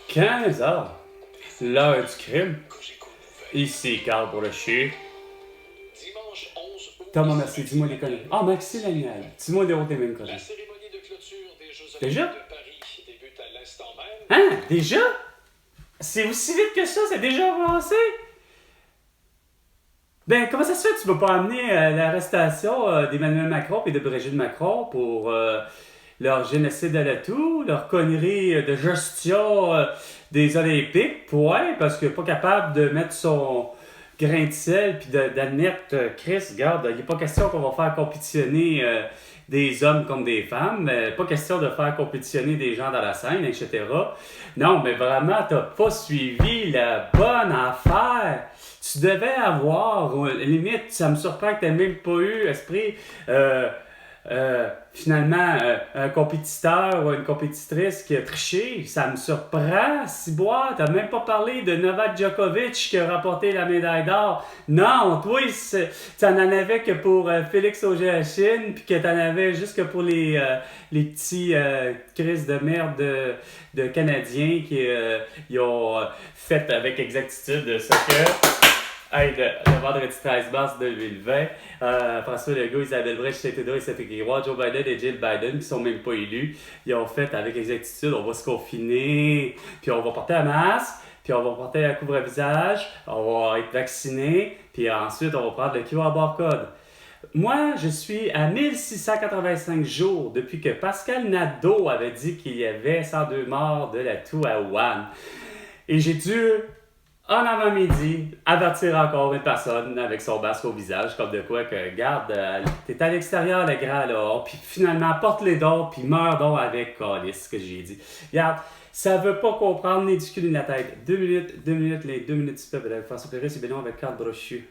15 heures. L'heure du crime. Ici, Carl pour le chien. Thomas, merci. Dis-moi les conneries. Ah, Maxime Daniel. Dis-moi les autres des mêmes La conneries. cérémonie de clôture des Jeux Déjà? olympiques de Paris débute à l'instant même. Hein? Déjà? C'est aussi vite que ça? C'est déjà avancé? Ben, comment ça se fait que tu vas pas amener l'arrestation d'Emmanuel Macron et de Brigitte Macron pour leur génocide à la toux, leur connerie de gestion des Olympiques? Ouais, parce que pas capable de mettre son grain de sel puis d'admettre, Chris, regarde, il n'est pas question qu'on va faire compétitionner des hommes comme des femmes, pas question de faire compétitionner des gens dans la scène, etc. Non, mais vraiment, t'as pas suivi la bonne affaire. Tu devais avoir, ou limite, ça me surprend que t'aies même pas eu esprit, finalement, un compétiteur ou une compétitrice qui a triché. Ça me surprend, Ciboire. T'as même pas parlé de Novak Djokovic qui a remporté la médaille d'or. Non, toi, t'en en avais que pour Félix Auger-Chine, puis que t'en avais juste que pour les petits crises de merde de Canadiens qui ils ont fait avec exactitude ce que... Hey, le vendredi 13 mars 2020, François Legault, Isabelle Brèche, Saint-Édouard et Sophie Grégoire, Joe Biden et Jill Biden, qui sont même pas élus, ils ont fait avec exactitude, on va se confiner, puis on va porter un masque, puis on va porter un couvre-visage, on va être vacciné, puis ensuite on va prendre le QR barcode. Moi, je suis à 1685 jours depuis que Pascal Nadeau avait dit qu'il y avait 102 morts de la toux à Wuhan. Et j'ai dû en avant-midi, avertir encore une personne avec son masque au visage, comme de quoi que, garde, t'es à l'extérieur, le grand, là, puis finalement, porte les dons, puis meurs donc avec, ce que j'ai dit. Regarde, ça veut pas comprendre ni du cul ni de la tête. 2 minutes, les 2 minutes du peuple, avec François Pérez et Benoît avec Carl Brochu.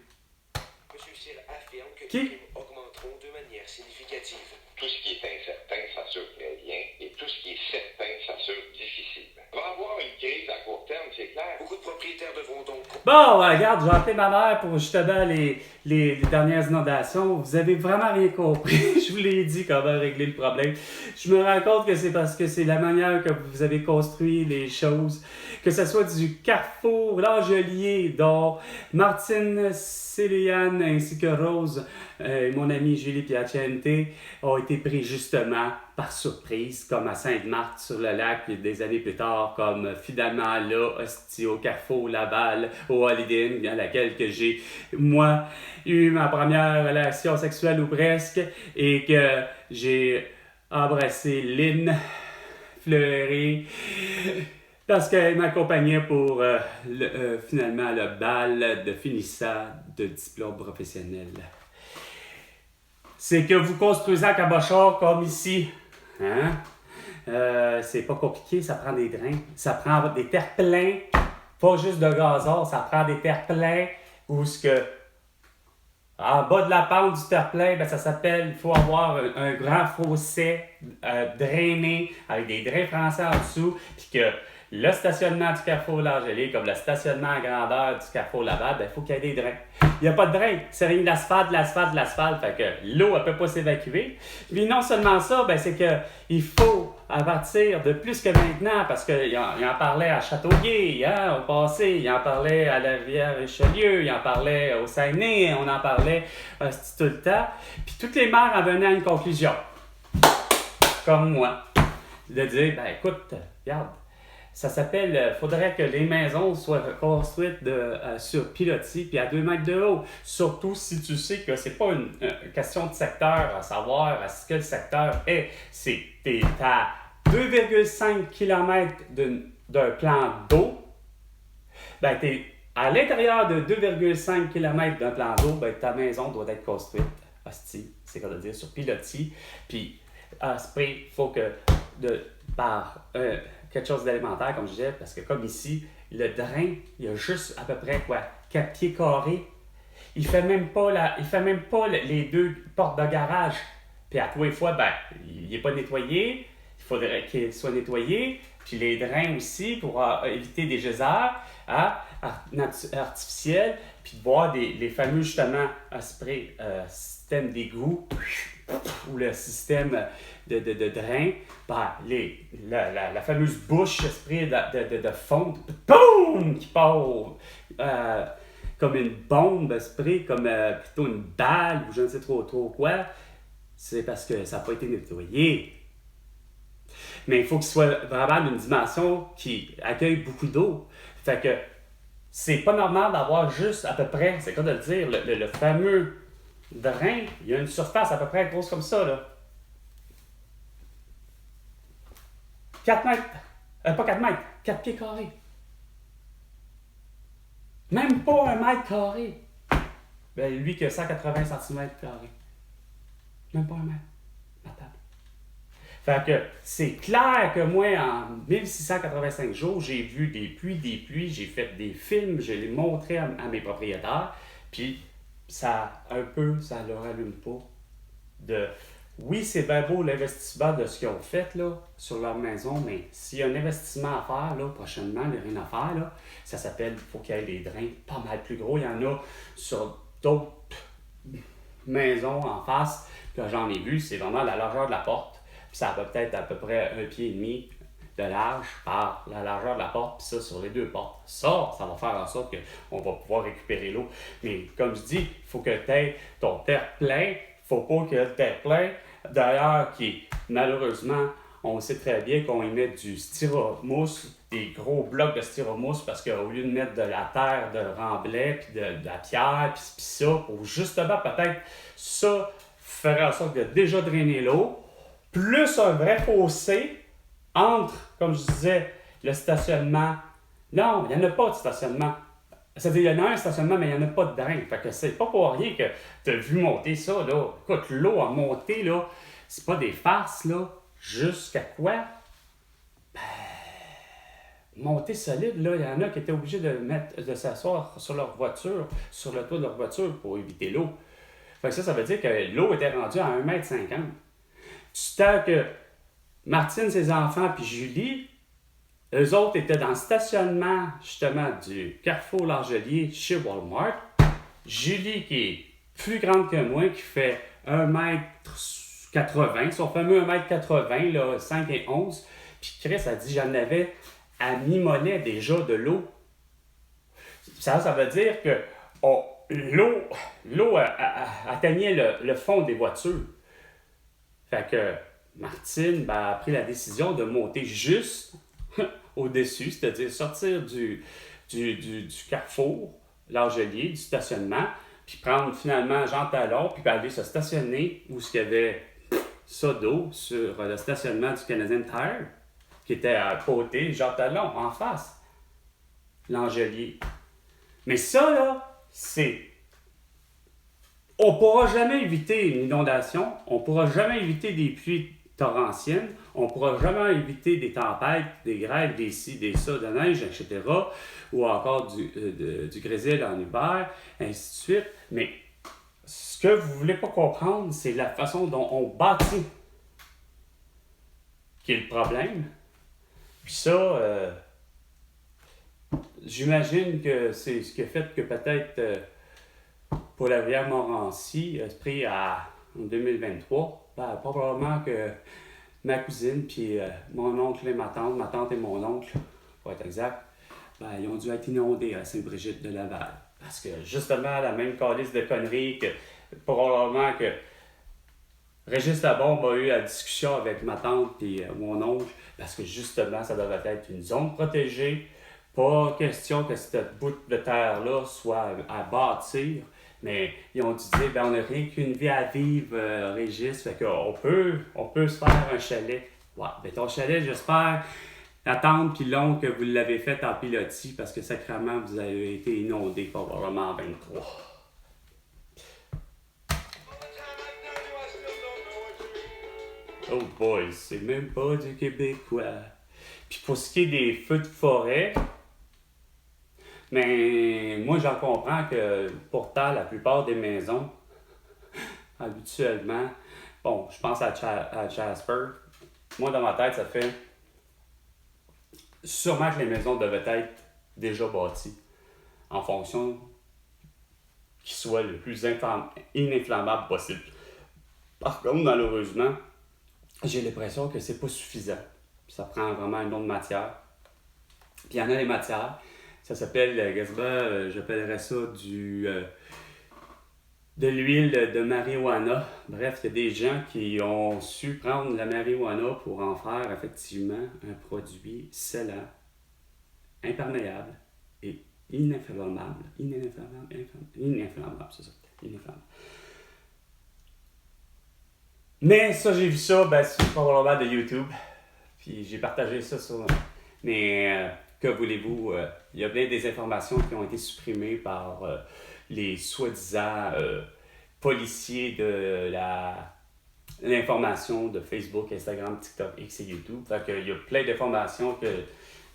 Monsieur Cyr affirme que Qui? les crimes augmenteront de manière significative. Tout ce qui est incertain s'assure très bien, et tout ce qui est certain s'assure difficilement. Il va y avoir une crise à court terme, c'est clair. Beaucoup de propriétaires devront donc... Bon, regarde, j'ai appelé ma mère pour justement les dernières inondations. Vous avez vraiment rien compris. Je vous l'ai dit comment régler le problème. Je me rends compte que c'est parce que c'est la manière que vous avez construit les choses. Que ce soit du Carrefour L'Angelier, dont Martine Céliane ainsi que Rose et mon ami Julie Piacente ont été pris justement par surprise, comme à Sainte-Marthe sur le lac des années plus tard, comme finalement là, hostie, au Carrefour Laval, au Holiday Inn, à laquelle que j'ai, moi, eu ma première relation sexuelle ou presque, et que j'ai embrassé Lynn Fleury, parce qu'elle m'accompagnait pour finalement le bal de finissant de diplôme professionnel. C'est que vous construisez un cabochon comme ici. Hein? C'est pas compliqué, ça prend des drains. Ça prend des terre-pleins, pas juste de gazon, ça prend des terre-pleins où ce que en bas de la pente du terre-plein, ben, ça s'appelle, il faut avoir un grand fossé drainé avec des drains français en dessous, puis que le stationnement du Carrefour L'Angelier, comme le stationnement à grandeur du Carrefour Laval, ben, il faut qu'il y ait des drains. Il n'y a pas de drain, c'est rien de l'asphalte, fait que l'eau, elle peut pas s'évacuer. Puis non seulement ça, ben, c'est que il faut, à partir de plus que maintenant, parce qu'il en parlait à Châteauguay, hein, au passé, il en parlait à la Rivière-Richelieu, il en parlait au Saguenay, on en parlait tout le temps. Puis toutes les maires en venaient à une conclusion, comme moi, de dire, ben écoute, regarde, ça s'appelle, faudrait que les maisons soient construites sur pilotis puis à 2 mètres de haut. Surtout si tu sais que c'est pas une question de secteur, à savoir à ce que le secteur est. T'es à 2,5 km d'un plan d'eau. Ben, t'es à l'intérieur de 2,5 km d'un plan d'eau, ben, ta maison doit être construite, hostie, c'est quoi de dire, sur pilotis. Puis, il faut que, par quelque chose d'élémentaire, comme je disais, parce que comme ici, le drain, il y a juste à peu près, 4 pieds carrés. Il fait même pas les 2 portes de garage. Puis à tous les fois, ben, il n'est pas nettoyé. Il faudrait qu'il soit nettoyé. Puis les drains aussi, pour éviter des geysers artificiels. Puis de boire les fameux, justement, systèmes d'égout ou le système de drain, ben, la fameuse bouche esprit de fonte, boum, qui part comme une bombe esprit, comme plutôt une balle ou je ne sais trop quoi, c'est parce que ça n'a pas été nettoyé. Mais il faut qu'il soit vraiment d'une dimension qui accueille beaucoup d'eau. Fait que c'est pas normal d'avoir juste à peu près, c'est quoi de le dire, le fameux drain, il y a une surface à peu près grosse comme ça, là. 4 mètres, pas 4 mètres, 4 pieds carrés. Même pas 1 mètre carré. Ben, lui qui a 180 cm². Même pas 1 mètre. Ma table. Fait que c'est clair que moi, en 1685 jours, j'ai vu des pluies, j'ai fait des films, je les montré à mes propriétaires, puis ça leur allume pas de... Oui, c'est bien beau l'investissement de ce qu'ils ont fait là, sur leur maison, mais s'il y a un investissement à faire là, prochainement, il n'y a rien à faire, là, ça s'appelle, il faut qu'il y ait des drains pas mal plus gros. Il y en a sur d'autres maisons en face que j'en ai vu, c'est vraiment la largeur de la porte. Puis ça va peut-être à peu près 1,5 pied de large par la largeur de la porte, puis ça sur les 2 portes. Ça va faire en sorte qu'on va pouvoir récupérer l'eau. Mais comme je dis, il faut que tu aies ton terre-plein. Il ne faut pas que le terre-plein, d'ailleurs, qui malheureusement, on sait très bien qu'on y met du styromousse, des gros blocs de styromousse, parce qu'au lieu de mettre de la terre, de remblai, puis de la pierre, puis ça, pour justement peut-être ça faire en sorte de déjà drainer l'eau, plus un vrai fossé entre, comme je disais, le stationnement. Non, il n'y en a pas de stationnement. C'est-à-dire, il y en a un stationnement, mais il n'y en a pas de drain. Fait que c'est pas pour rien que tu as vu monter ça, là. Écoute, l'eau a monté, là, c'est pas des farces, là. Jusqu'à quoi? Ben, monter solide, là, il y en a qui étaient obligés de s'asseoir sur leur voiture, sur le toit de leur voiture pour éviter l'eau. Fait que ça veut dire que l'eau était rendue à 1,50 m. Tant que Martine, ses enfants, puis Julie, eux autres étaient dans le stationnement, justement, du Carrefour L'Argelier chez Walmart. Julie, qui est plus grande que moi, qui fait 1,80 m, son fameux 1,80 m, là, 5 et 11. Puis Chris a dit, j'en avais à mi-mollet déjà de l'eau. Ça veut dire que l'eau atteignait le fond des voitures. Fait que Martine a pris la décision de monter juste au-dessus, c'est-à-dire sortir du carrefour, l'Argelier, du stationnement, puis prendre finalement Jean Talon, puis aller se stationner où il y avait ça d'eau sur le stationnement du Canadian Tire, qui était à côté, Jean Talon, en face, l'Angelier. Mais ça, là, c'est... On ne pourra jamais éviter une inondation, on ne pourra jamais éviter des pluies torrentielles, on ne pourra jamais éviter des tempêtes, des grêles, des ci, des ça, de neige, etc., ou encore du grésil en hiver, ainsi de suite. Mais ce que vous ne voulez pas comprendre, c'est la façon dont on bâtit qui est le problème. Puis ça, j'imagine que c'est ce qui a fait que peut-être... pour la rivière Montmorency, pris en 2023, ben, probablement que ma cousine, puis mon oncle et ma tante et mon oncle, pour être exact, ben, ils ont dû être inondés à Sainte-Brigitte de Laval. Parce que justement, la même calice de conneries que probablement que Régis Labombe a eu la discussion avec ma tante et mon oncle, parce que justement, ça devrait être une zone protégée. Pas question que cette bout de terre-là soit à bâtir. Mais ils ont dit, ben, on n'a rien qu'une vie à vivre, Régis, fait qu'on peut se faire un chalet. Ouais, ben ton chalet, j'espère, la tante puis l'oncle, que vous l'avez fait en pilotis, parce que sacrément, vous avez été inondés probablement en 23. Oh boy, c'est même pas du québécois. Puis pour ce qui est des feux de forêt, mais moi, j'en comprends que pourtant, la plupart des maisons, habituellement, bon, je pense à Jasper. Moi, dans ma tête, ça fait sûrement que les maisons devaient être déjà bâties en fonction qu'ils soient le plus ininflammable possible. Par contre, malheureusement, j'ai l'impression que c'est pas suffisant. Ça prend vraiment une autre matière. Puis il y en a des matières. Ça s'appelle, j'appellerais ça de l'huile de marijuana. Bref, il y a des gens qui ont su prendre la marijuana pour en faire effectivement un produit scellant, imperméable et ininflammable. Ininflammable, c'est ça. Ininflammable. Mais ça, j'ai vu ça sur probablement de YouTube. Puis j'ai partagé ça sur... Mais que voulez-vous? Il y a bien des informations qui ont été supprimées par les soi-disant policiers de l'information de Facebook, Instagram, TikTok, X et YouTube. Fait qu'il y a plein d'informations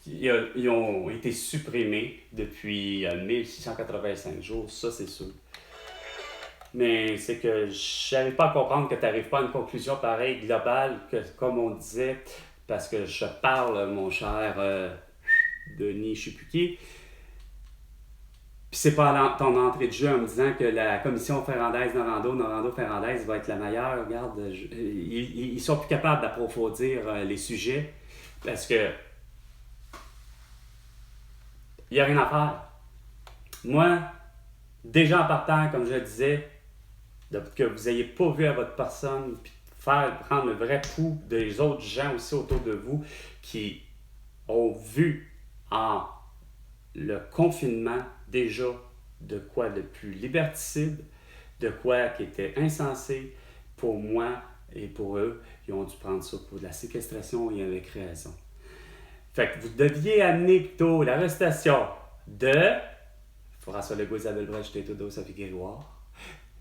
qui ont été supprimées depuis 1685 jours, ça c'est sûr. Mais c'est que je n'arrive pas à comprendre que tu n'arrives pas à une conclusion pareille, globale, que comme on disait, parce que je parle, mon cher Denis, je ne sais plus qui. Puis c'est pas ton entrée de jeu en me disant que la commission Norando-Ferrandaise va être la meilleure. Regarde, ils sont plus capables d'approfondir les sujets parce que il n'y a rien à faire. Moi, déjà en partant, comme je le disais, que vous n'ayez pas vu à votre personne, puis prendre le vrai pouls des autres gens aussi autour de vous qui ont vu en le confinement déjà de quoi de plus liberticide, de quoi qui était insensé pour moi et pour eux. Ils ont dû prendre ça pour de la séquestration et la récréation. Fait que vous deviez amener plutôt l'arrestation de François Legault, Isabelle Brel, Justin Trudeau, Sophie Grégoire,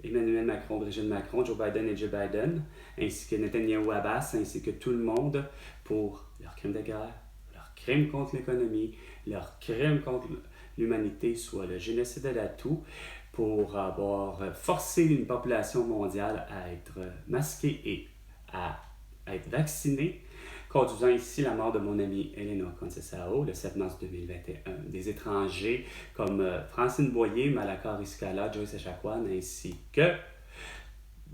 Emmanuel Macron, Brigitte Macron, Joe Biden et Joe Biden, ainsi que Netanyahu Abbas, ainsi que tout le monde pour leurs crimes de guerre, leurs crimes contre l'économie, leurs crimes contre l'humanité, soit le génocide de la toux, pour avoir forcé une population mondiale à être masquée et à être vaccinée, conduisant ici la mort de mon amie Elena Conceição le 7 mars 2021. Des étrangers comme Francine Boyer, Malaka Riscala, Joyce Echaquan, ainsi que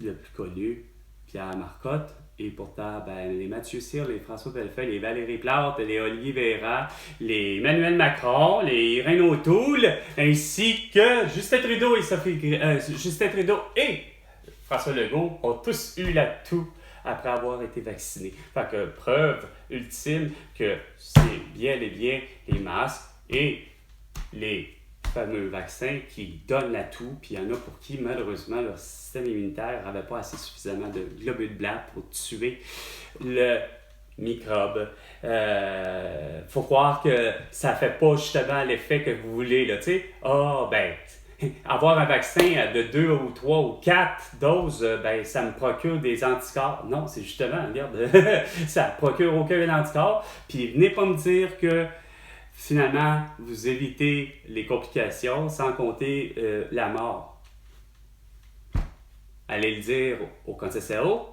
le plus connu, Pierre Marcotte, et pourtant les Mathieu Cyr, les François Bellefeuille, les Valérie Plante, les Olivier Véran, les Emmanuel Macron, les Renaud Toul, ainsi que Justin Trudeau et François Legault ont tous eu la toux après avoir été vaccinés. Fait que preuve ultime que c'est bien et bien les masques et les fameux vaccins qui donnent la toux, puis il y en a pour qui, malheureusement, leur système immunitaire n'avait pas assez suffisamment de globules blancs pour tuer le microbe. Faut croire que ça fait pas justement l'effet que vous voulez, là, tu sais. Avoir un vaccin de 2 ou 3 ou 4 doses, ça me procure des anticorps. Non, c'est justement, regarde, ça ne procure aucun anticorps. Puis venez pas me dire que finalement, vous évitez les complications sans compter la mort. Allez le dire au Conceição,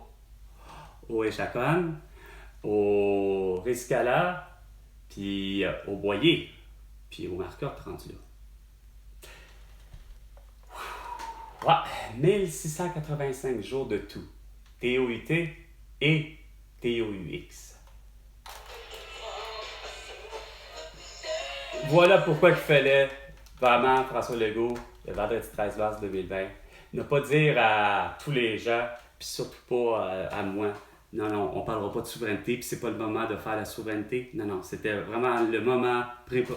au Echaquan, au Riscala, puis au Boyer, puis au Marcotte rendu là. Ouais, 1685 jours de tout. TOUT et TOUX. Voilà pourquoi il fallait vraiment, François Legault, le vendredi 13 mars 2020, ne pas dire à tous les gens, puis surtout pas à moi, non, on ne parlera pas de souveraineté, puis c'est pas le moment de faire la souveraineté. Non, c'était vraiment le moment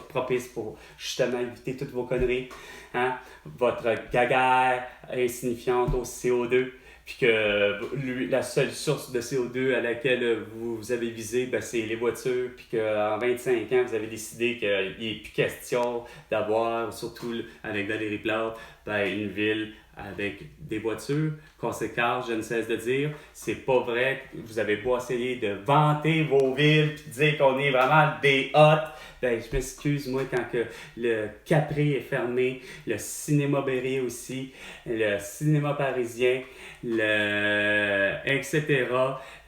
propice pour justement éviter toutes vos conneries. Hein? Votre gaga insignifiante au CO2, puis que la seule source de CO2 à laquelle vous avez visé, c'est les voitures, puis qu'en 25 ans, vous avez décidé qu'il n'est plus question d'avoir, surtout avec Valérie Plante, une ville avec des voitures. Conséquence, je ne cesse de dire, c'est pas vrai. Vous avez beau essayer de vanter vos villes puis dire qu'on est vraiment des hottes. Je m'excuse, moi, quand que le Capri est fermé, le cinéma Berry aussi, le cinéma parisien, etc.,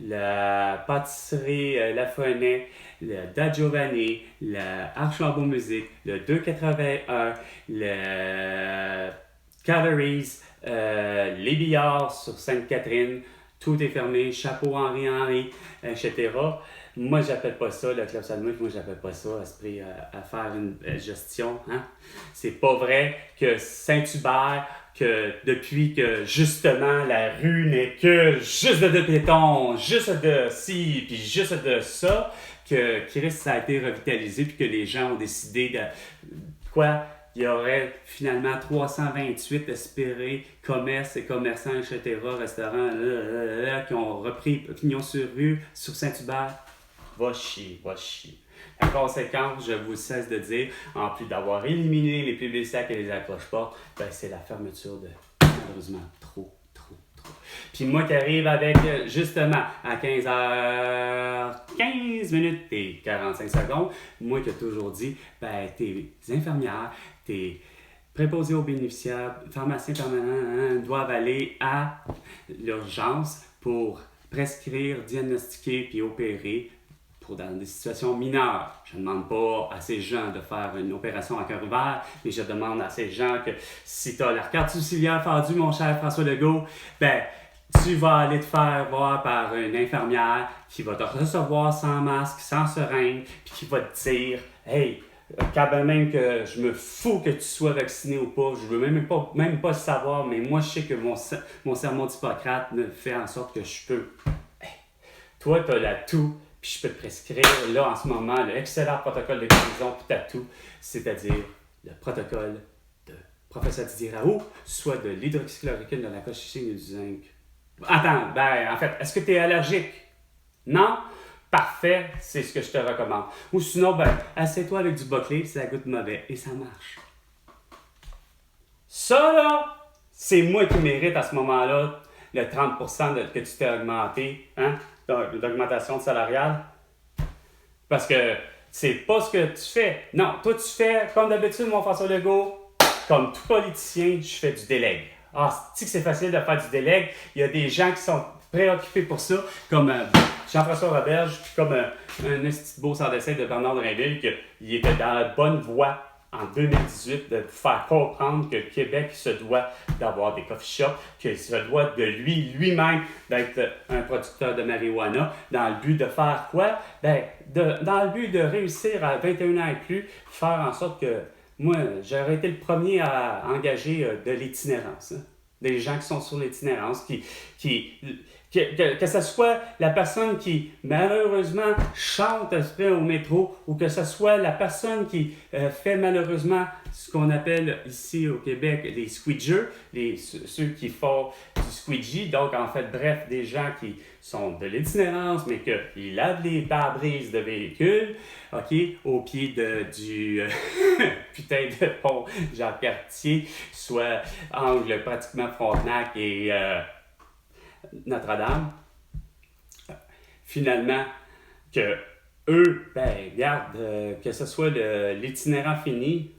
la pâtisserie La Fenêtre, le Da Giovanni, le Archambault Musique, le 281, le Calories, les billards sur Sainte-Catherine, tout est fermé, chapeau Henri, etc. Moi, j'appelle pas ça, le Club Salmouk, moi, j'appelle pas ça à faire une gestion. Hein? C'est pas vrai que Saint-Hubert, que depuis que justement la rue n'est que juste de béton, juste de ci, puis juste de ça, que Christ ça a été revitalisé, puis que les gens ont décidé de quoi? Il y aurait finalement 328 espérés commerces et commerçants, etc., restaurants, qui ont repris pignon sur rue sur Saint-Hubert. Va chier. En conséquence, je vous cesse de dire, en plus d'avoir éliminé les publicités et les accroche-portes, ben c'est la fermeture de, malheureusement, trop. Puis moi qui arrive avec, justement, à 15h15 minutes et 45 secondes, moi qui ai toujours dit, ben tes infirmières, tes préposés aux bénéficiaires, pharmaciens permanents, doivent aller à l'urgence pour prescrire, diagnostiquer puis opérer dans des situations mineures. Je ne demande pas à ces gens de faire une opération à cœur ouvert, mais je demande à ces gens que si tu as l'arcade sourcilière fendue, mon cher François Legault, ben tu vas aller te faire voir par une infirmière qui va te recevoir sans masque, sans seringue, puis qui va te dire « Hey, quand même que je me fous que tu sois vacciné ou pas, je veux même pas le savoir, mais moi je sais que mon serment d'Hippocrate me fait en sorte que je peux. Hey, toi, tu as l'atout. Puis je peux te prescrire, là, en ce moment, l'excellent protocole de guérison pour tatou, c'est-à-dire le protocole de professeur Didier Raoult, soit de l'hydroxychloroquine, de la colchicine et du zinc. Attends, en fait, est-ce que tu es allergique? Non? Parfait, c'est ce que je te recommande. Ou sinon, assieds-toi avec du Boclé, ça goûte mauvais, et ça marche. Ça, là, c'est moi qui mérite à ce moment-là le 30% que tu t'es augmenté, hein? D'augmentation salariale. Parce que c'est pas ce que tu fais. Non, toi tu fais, comme d'habitude, mon François Legault, comme tout politicien, je fais du délègue. Tu sais que c'est facile de faire du délègue. Il y a des gens qui sont préoccupés pour ça, comme Jean-François Roberge, puis comme un petit beau sans dessin de Bernard Drinville, qu'il était dans la bonne voie en 2018 de faire comprendre que le Québec se doit d'avoir des coffee shops, qu'il se doit de lui-même d'être un producteur de marijuana, dans le but de faire quoi? Dans le but de réussir à 21 ans et plus, faire en sorte que moi, j'aurais été le premier à engager de l'itinérance. Hein? Des gens qui sont sur l'itinérance, que ce soit la personne qui, malheureusement, chante au métro ou que ce soit la personne qui fait, malheureusement, ce qu'on appelle ici au Québec les squeegers, ceux qui font du squeegee. Donc, en fait, bref, des gens qui sont de l'itinérance, mais qui lavent les pare-brises de véhicules, OK, au pied du putain de pont Jacques-Cartier, soit angle pratiquement Frontenac et Notre-Dame. Finalement, que eux, regarde, que ce soit l'itinérant fini,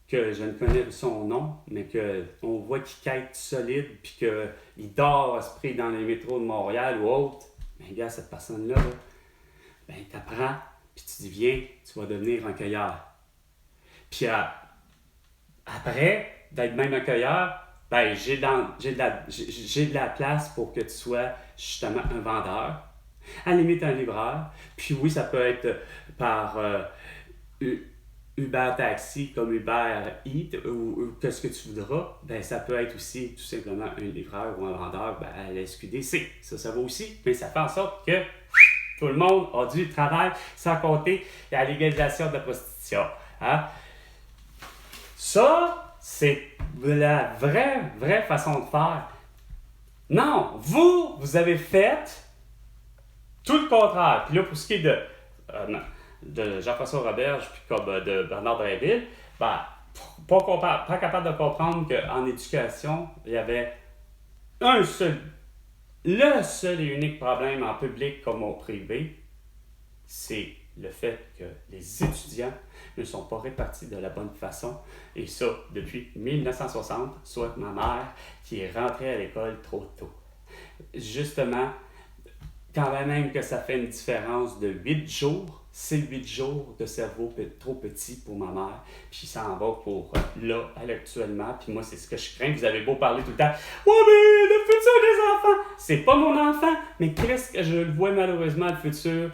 que je ne connais son nom, mais qu'on voit qu'il quête solide, puis qu'il dort à ce prix dans les métros de Montréal ou autre, regarde, cette personne-là, t'apprends, puis tu dis, viens, tu vas devenir un cueilleur. Puis après, d'être même un cueilleur, j'ai de la place pour que tu sois justement un vendeur, à la limite un livreur. Puis oui, ça peut être par Uber Taxi comme Uber Eats ou qu'est-ce que tu voudras. Ça peut être aussi tout simplement un livreur ou un vendeur à la SQDC. Ça va aussi, mais ça fait en sorte que tout le monde a du travail sans compter la légalisation de la prostitution. Hein? Ça, c'est la vraie façon de faire. Non, vous avez fait tout le contraire. Puis là, pour ce qui est de Jean-François Roberge puis comme de Bernard Drinville, pas capable de comprendre qu'en éducation, il y avait le seul et unique problème en public comme au privé, c'est le fait que les étudiants ne sont pas répartis de la bonne façon. Et ça, depuis 1960, soit ma mère qui est rentrée à l'école trop tôt. Justement, quand même que ça fait une différence de 8 jours, c'est 8 jours de cerveau trop petit pour ma mère. Puis ça en va pour là, elle actuellement. Puis moi, c'est ce que je crains. Vous avez beau parler tout le temps. Ouais, mais le futur des enfants, c'est pas mon enfant. Mais qu'est-ce que je le vois malheureusement, le futur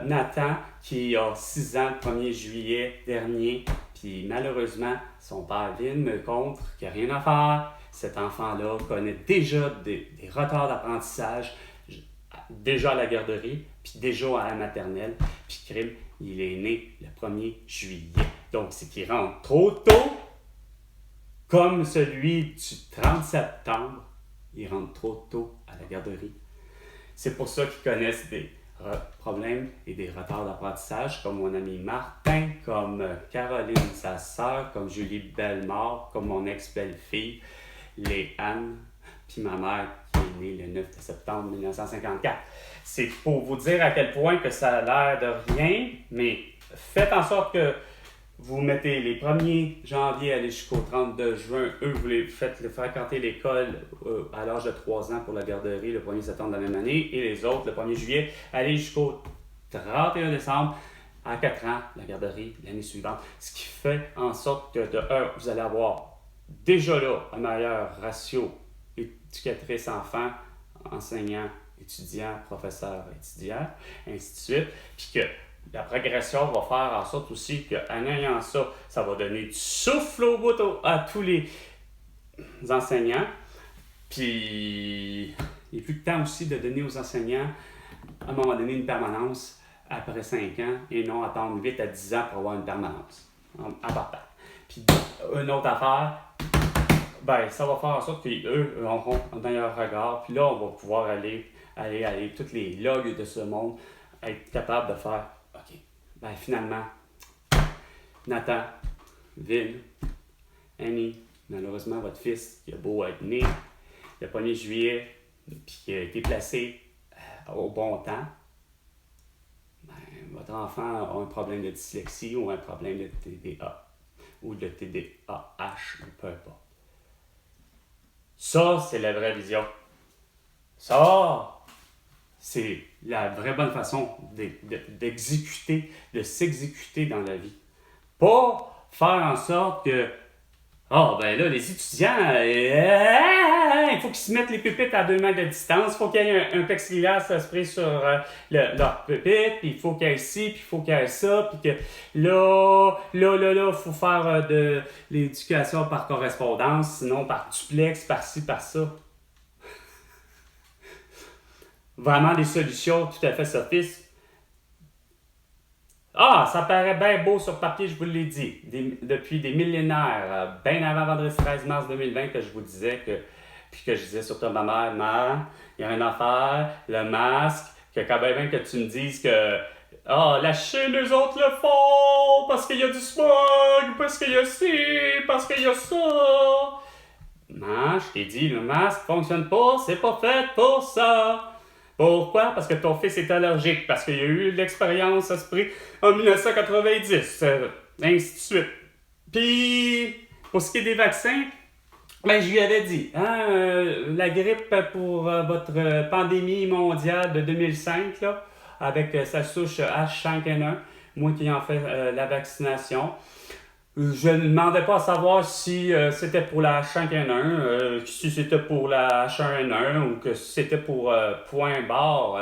Nathan, qui a 6 ans le 1er juillet dernier. Puis malheureusement, son père vient de me contre qu'il n'y a rien à faire. Cet enfant-là connaît déjà des retards d'apprentissage, déjà à la garderie, puis déjà à la maternelle. Puis crime, il est né le 1er juillet. Donc, c'est qu'il rentre trop tôt, comme celui du 30 septembre. Il rentre trop tôt à la garderie. C'est pour ça qu'ils connaissent des problèmes et des retards d'apprentissage, comme mon ami Martin, comme Caroline, sa sœur, comme Julie Bellemare, comme mon ex-belle-fille, Léane, puis ma mère qui est née le 9 septembre 1954. C'est pour vous dire à quel point que ça a l'air de rien, mais faites en sorte que vous mettez les 1er janvier aller jusqu'au 32 juin. Eux, vous les faites fréquenter l'école à l'âge de 3 ans pour la garderie le 1er septembre de la même année. Et les autres, le 1er juillet, aller jusqu'au 31 décembre à 4 ans, la garderie l'année suivante. Ce qui fait en sorte que de 1, vous allez avoir déjà là un meilleur ratio éducatrice-enfant, enseignant, étudiant, professeur, étudiant, ainsi de suite. Puis que la progression va faire en sorte aussi qu'en ayant ça, ça va donner du souffle au bout à tous les enseignants. Puis il n'y a plus de temps aussi de donner aux enseignants, à un moment donné, une permanence après 5 ans et non attendre 8 à 10 ans pour avoir une permanence en partant. Puis une autre affaire, ben ça va faire en sorte qu'eux auront un meilleur regard. Puis là, on va pouvoir aller tous les logs de ce monde, être capable de faire, OK, ben finalement, Nathan, Vin, Annie, malheureusement, votre fils, qui a beau être né le 1er juillet, puis qui a été placé au bon temps, ben, votre enfant a un problème de dyslexie ou un problème de TDA ou de TDAH, ou peu importe. Ça, c'est la vraie vision. Ça, c'est la vraie bonne façon d'exécuter, de s'exécuter dans la vie. Pas faire en sorte que, ben là, les étudiants, il faut qu'ils se mettent les pupitres à 2 mètres de distance, il faut qu'il y ait un plexiglas spray sur leur pupitre, puis il faut qu'il y ait ci, puis il faut qu'il y ait ça, puis que là, il faut faire de l'éducation par correspondance, sinon par duplex, par ci, par ça. Vraiment des solutions tout à fait sophistiquées. Ça paraît bien beau sur papier, je vous l'ai dit, depuis des millénaires, bien avant vendredi 13 mars 2020, que je vous disais puis que je disais surtout à ma mère, il y a une affaire, le masque, que quand même que tu me dises que la Chine, eux autres le font, parce qu'il y a du smog, parce qu'il y a ci, parce qu'il y a ça. Non, je t'ai dit, le masque fonctionne pas, c'est pas fait pour ça. Pourquoi? Parce que ton fils est allergique, parce qu'il y a eu l'expérience à ce prix en 1990, ainsi de suite. Puis, pour ce qui est des vaccins, ben, je lui avais dit, la grippe pour votre pandémie mondiale de 2005, là, avec sa souche H5N1, moi qui en fais la vaccination, je ne demandais pas à savoir si c'était pour la H5N1, si c'était pour la H1N1 ou que c'était pour point barre.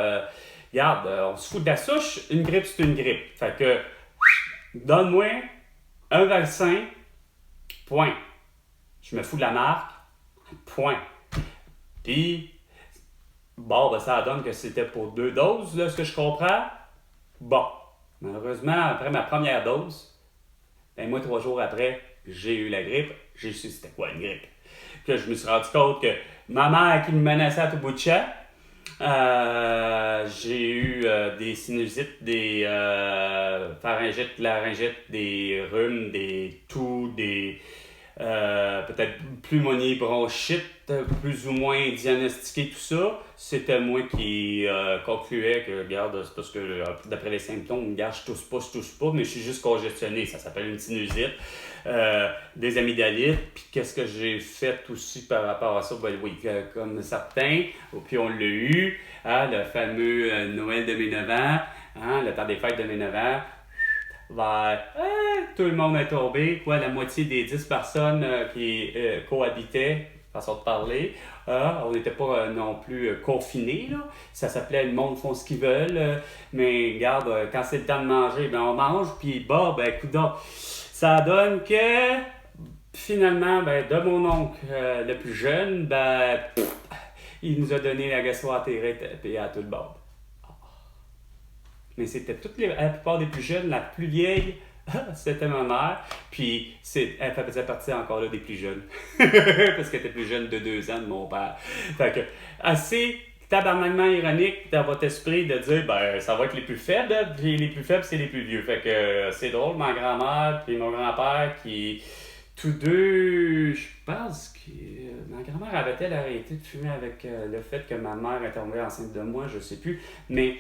Regarde, on se fout de la souche, une grippe c'est une grippe. Fait que, donne-moi un vaccin, point. Je me fous de la marque, point. Puis, ça donne que c'était pour 2 doses, là, ce que je comprends. Bon, malheureusement, après ma première dose, ben moi, 3 jours après, j'ai eu la grippe. J'ai su c'était quoi une grippe. Puis là, je me suis rendu compte que ma mère qui me menaçait à tout bout de champ, j'ai eu des sinusites, des pharyngites, laryngites, des rhumes, des toux, des peut-être pneumonie, bronchite, plus ou moins diagnostiqué tout ça. C'était moi qui concluais que, regarde, c'est parce que d'après les symptômes, regarde, je tousse pas, mais je suis juste congestionné. Ça s'appelle une sinusite, des amygdalites. Puis qu'est-ce que j'ai fait aussi par rapport à ça? Ben oui, comme certains, puis on l'a eu, hein, le fameux Noël de mes 9 ans, hein, le temps des fêtes de mes 9 ans. Tout le monde est tombé. Quoi, la moitié des 10 personnes qui cohabitaient, façon de parler, on n'était pas non plus confinés. Là. Ça s'appelait « le monde font ce qu'ils veulent ». Mais regarde, quand c'est le temps de manger, ben, on mange. Puis bah, ben coudonc, ça donne que finalement, ben, de mon oncle le plus jeune, ben, il nous a donné la gastro-entérite à tout le monde. Mais c'était la plupart des plus jeunes, la plus vieille, c'était ma mère. Puis elle faisait partie encore là des plus jeunes. Parce qu'elle était plus jeune de 2 ans de mon père. Fait que, assez tabarnakement ironique dans votre esprit de dire, ben, ça va être les plus faibles, puis les plus faibles, c'est les plus vieux. Fait que c'est drôle, ma grand-mère puis mon grand-père qui... Tous deux, je pense que ma grand-mère avait-elle arrêté de fumer avec le fait que ma mère était tombée enceinte de moi, je sais plus. Mais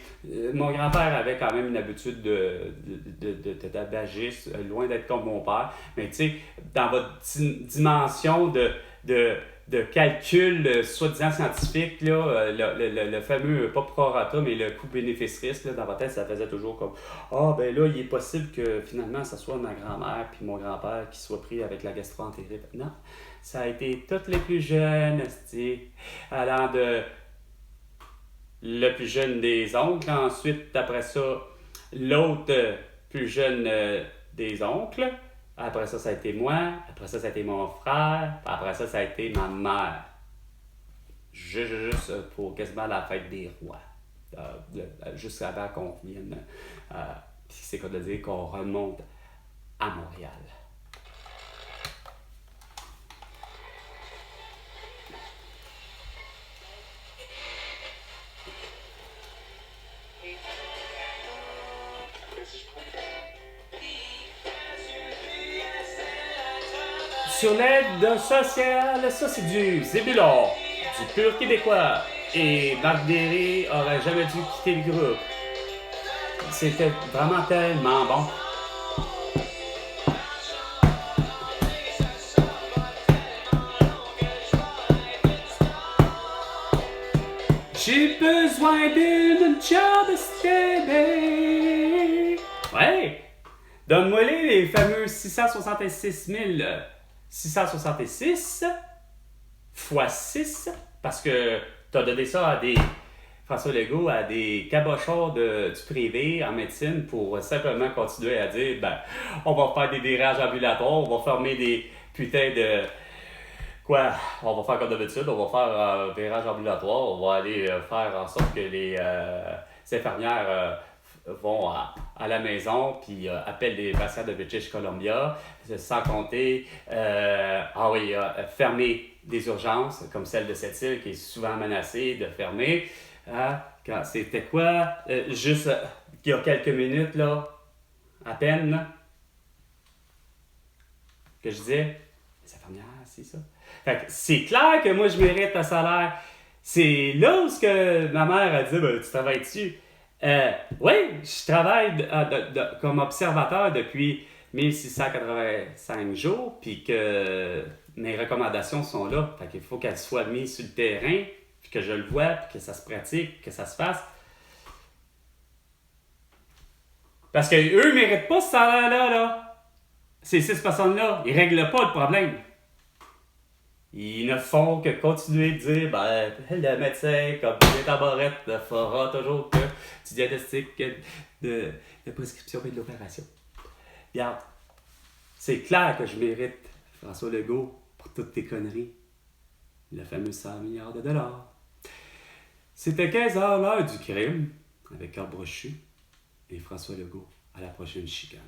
mon grand-père avait quand même une habitude de tabagisme, loin d'être comme mon père. Mais tu sais, dans votre dimension de calcul soi-disant scientifique, là, le fameux, pas prorata, mais le coût-bénéfice-risque, là, dans votre tête, ça faisait toujours comme « Ah, ben là, il est possible que finalement, ça soit ma grand-mère puis mon grand-père qui soit pris avec la gastro-entérite. » Non, ça a été toutes les plus jeunes, allant de le plus jeune des oncles, ensuite, après ça, l'autre plus jeune des oncles. Après ça, ça a été moi. Après ça, ça a été mon frère. Après ça, ça a été ma mère. Juste pour quasiment la fête des rois. Juste avant qu'on vienne, c'est quoi de dire qu'on remonte à Montréal. Sur l'aide sociale, ça c'est du Zébulon, du pur québécois. Et Marc Derry aurait jamais dû quitter le groupe. C'était vraiment tellement bon. J'ai besoin d'une job steady. Ouais. Donne-moi les fameux 666 000. 666 fois 6, parce que tu as donné ça à des François Legault, à des cabochons du privé en médecine pour simplement continuer à dire ben, on va faire des virages ambulatoires, on va fermer des putains de. Quoi? On va faire comme d'habitude, on va faire un virage ambulatoire, on va aller faire en sorte que les infirmières vont à la maison puis appellent les patients de British Columbia, sans compter fermer des urgences comme celle de cette île qui est souvent menacée de fermer. C'était quoi? Juste il y a quelques minutes, là, à peine, là, que je disais, les infirmières, c'est ça. Fait que c'est clair que moi, je mérite un salaire. C'est là où que ma mère a dit, ben, tu travailles dessus. Oui, je travaille comme observateur depuis 1685 jours, puis que mes recommandations sont là. Fait qu'il faut qu'elles soient mises sur le terrain, puis que je le vois, puis que ça se pratique, que ça se fasse. Parce qu'eux ne méritent pas ce salaire-là, là. Ces 6 personnes-là, ils ne règlent pas le problème. Ils ne font que continuer de dire, ben, le médecin, comme Julien Tabarette, fera toujours que du diagnostic, de prescription et de l'opération. Regarde, c'est clair que je mérite François Legault pour toutes tes conneries. Le fameux 100 milliards de dollars. C'était 15h l'heure du crime, avec Carl Brochu et François Legault. À la prochaine chicane.